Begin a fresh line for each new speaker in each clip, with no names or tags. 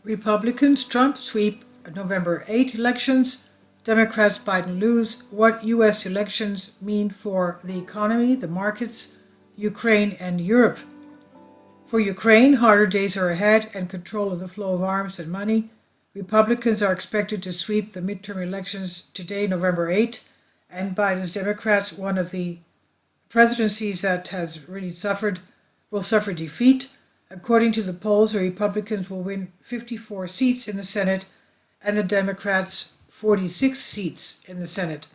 Republicans, Trump sweep November 8 elections. Democrats, Biden lose. What U.S. elections mean for the economy, the markets, Ukraine, and Europe. For Ukraine, harder days are ahead and control of the flow of arms and money. Republicans are expected to sweep the midterm elections today, November 8, and Biden's Democrats, one of the presidencies that has really will suffer defeat. According to the polls, the Republicans will win 54 seats in the Senate and the Democrats 46 seats in the Senate.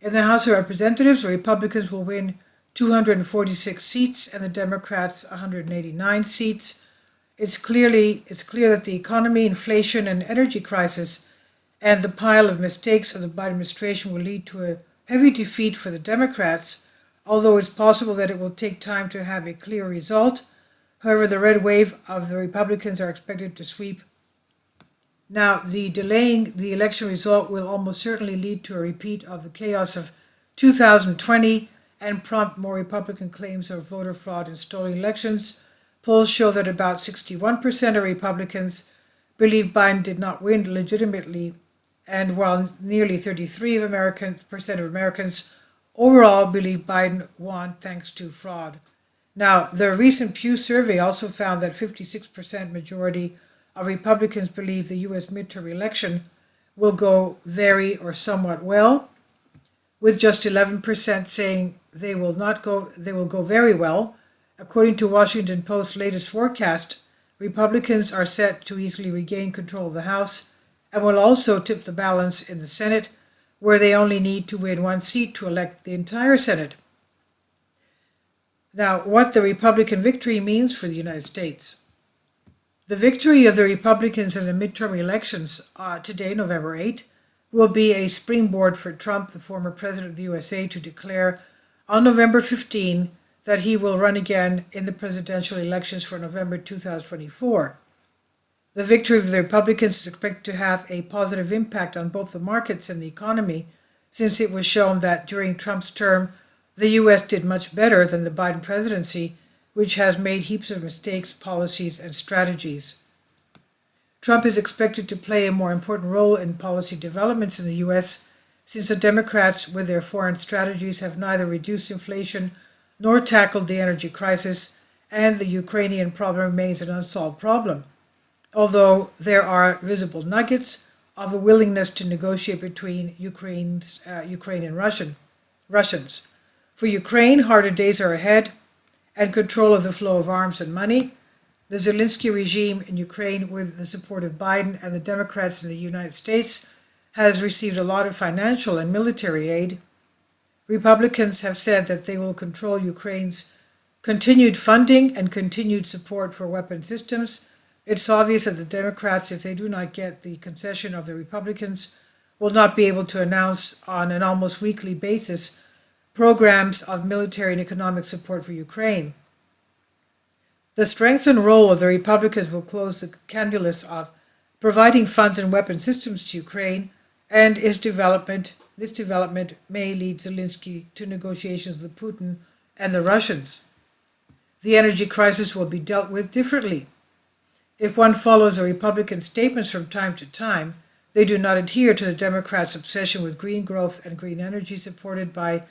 In the House of Representatives, the Republicans will win 246 seats and the Democrats 189 seats. It's clear that the economy, inflation, and energy crisis and the pile of mistakes of the Biden administration will lead to a heavy defeat for the Democrats, although it's possible that it will take time to have a clear result. However, the red wave of the Republicans are expected to sweep. Now, the delaying the election result will almost certainly lead to a repeat of the chaos of 2020 and prompt more Republican claims of voter fraud and stolen elections. Polls show that about 61% of Republicans believe Biden did not win legitimately, and while nearly 33% of Americans overall believe Biden won thanks to fraud. Now, the recent Pew survey also found that 56% majority of Republicans believe the U.S. midterm election will go very or somewhat well, with just 11% saying they will go very well. According to Washington Post's latest forecast, Republicans are set to easily regain control of the House and will also tip the balance in the Senate, where they only need to win one seat to elect the entire Senate. Now, what the Republican victory means for the United States. The victory of the Republicans in the midterm elections today, November 8, will be a springboard for Trump, the former president of the USA, to declare on November 15 that he will run again in the presidential elections for November 2024. The victory of the Republicans is expected to have a positive impact on both the markets and the economy, since it was shown that during Trump's term, the U.S. did much better than the Biden presidency, which has made heaps of mistakes, policies, and strategies. Trump is expected to play a more important role in policy developments in the U.S., since the Democrats, with their foreign strategies, have neither reduced inflation nor tackled the energy crisis, and the Ukrainian problem remains an unsolved problem, although there are visible nuggets of a willingness to negotiate between Ukraine and Russians. For Ukraine, harder days are ahead, and control of the flow of arms and money. The Zelensky regime in Ukraine, with the support of Biden and the Democrats in the United States, has received a lot of financial and military aid. Republicans have said that they will control Ukraine's continued funding and continued support for weapon systems. It's obvious that the Democrats, if they do not get the concession of the Republicans, will not be able to announce on an almost weekly basis programs of military and economic support for Ukraine. The strengthened role of the Republicans will close the canvas of providing funds and weapon systems to Ukraine, and this development may lead Zelensky to negotiations with Putin and the Russians. The energy crisis will be dealt with differently. If one follows the Republican statements from time to time, they do not adhere to the Democrats' obsession with green growth and green energy supported by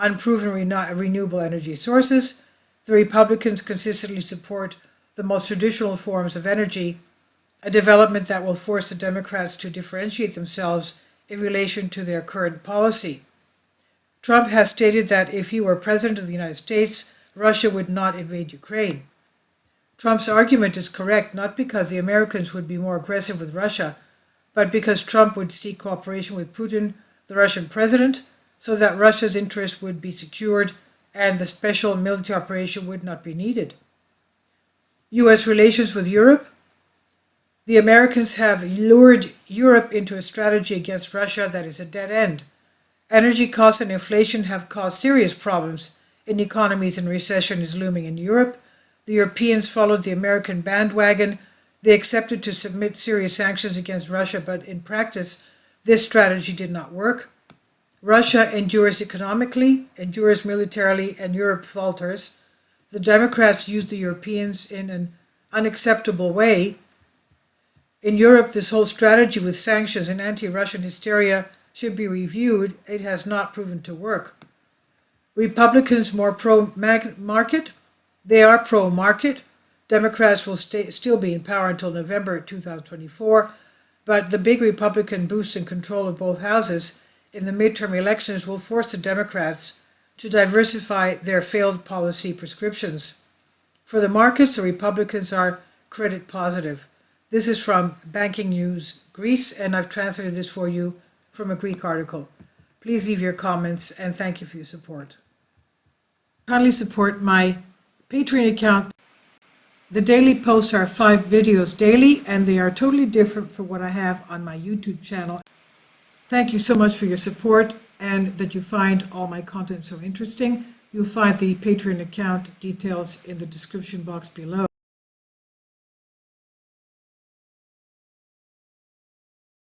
unproven renewable energy sources. The Republicans consistently support the most traditional forms of energy, a development that will force the Democrats to differentiate themselves in relation to their current policy. Trump has stated that if he were president of the United States, Russia would not invade Ukraine. Trump's argument is correct not because the Americans would be more aggressive with Russia, but because Trump would seek cooperation with Putin, the Russian president, so that Russia's interests would be secured and the special military operation would not be needed. U.S. relations with Europe. The Americans have lured Europe into a strategy against Russia that is a dead end. Energy costs and inflation have caused serious problems in economies, and recession is looming in Europe. The Europeans followed the American bandwagon. They accepted to submit serious sanctions against Russia, but in practice, this strategy did not work. Russia endures economically, endures militarily, and Europe falters. The Democrats used the Europeans in an unacceptable way. In Europe, this whole strategy with sanctions and anti-Russian hysteria should be reviewed. It has not proven to work. Republicans more pro-market. They are pro-market. Democrats will still be in power until November 2024, but the big Republican boost in control of both houses in the midterm elections will force the Democrats to diversify their failed policy prescriptions. For the markets, the Republicans are credit positive. This is from Banking News Greece, and I've translated this for you from a Greek article. Please leave your comments, and thank you for your support. Kindly support my Patreon account. The daily posts are 5 videos daily, and they are totally different from what I have on my YouTube channel. Thank you so much for your support and that you find all my content so interesting. You'll find the Patreon account details in the description box below.